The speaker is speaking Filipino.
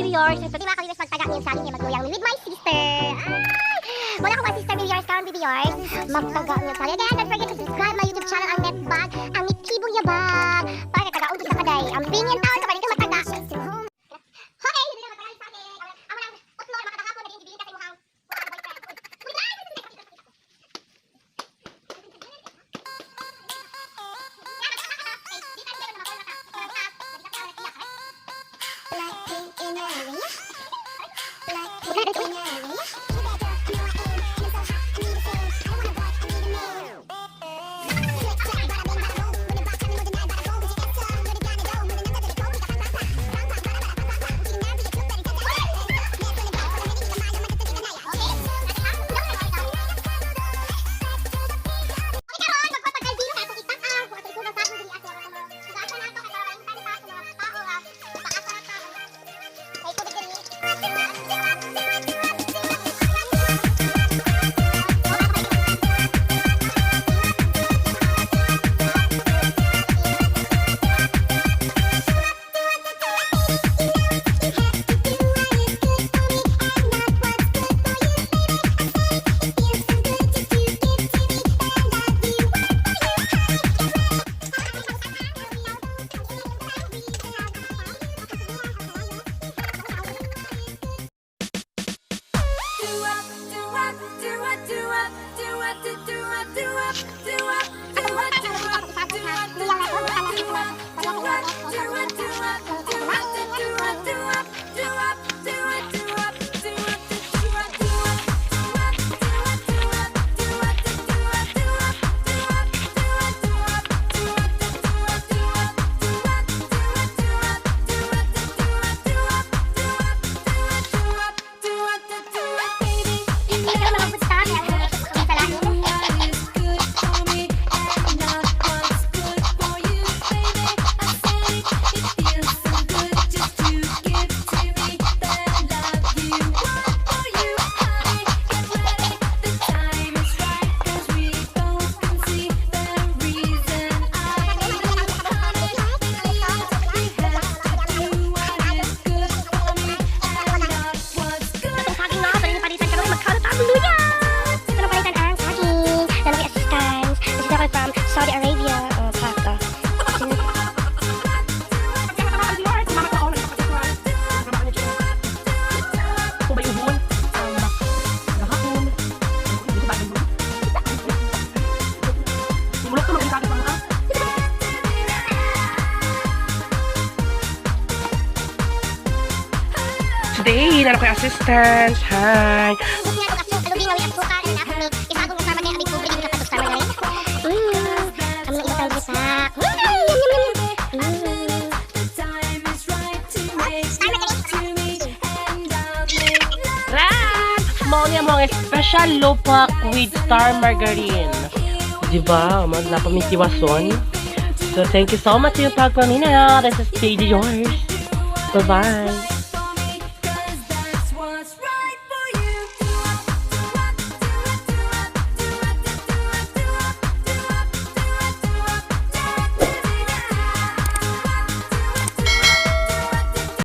viewers. So, di mga ka-viewers, magtaga niyo sa akin yung mangloyang with my sister. Ay! Wala ko mga sister viewers, karon viewers. Magtaga niyo sa akin. Kaya don't forget to subscribe my YouTube channel, ang Netbag, ang Mitibong Yabag. Para kagaon sa kaday. Ang bingin taon sa panig magtaga. Okay, hindi na magtaga sa akin. Ang walang utno na makatahapon na din kasi mukhang Saudi Arabia. Pakta. Today, nalo kay assistant. Hi. Mga special lunupak with star margarine. Diba? Napamitiwason. So, thank you so much yung pagpamina. This is Paige yours. Bye-bye.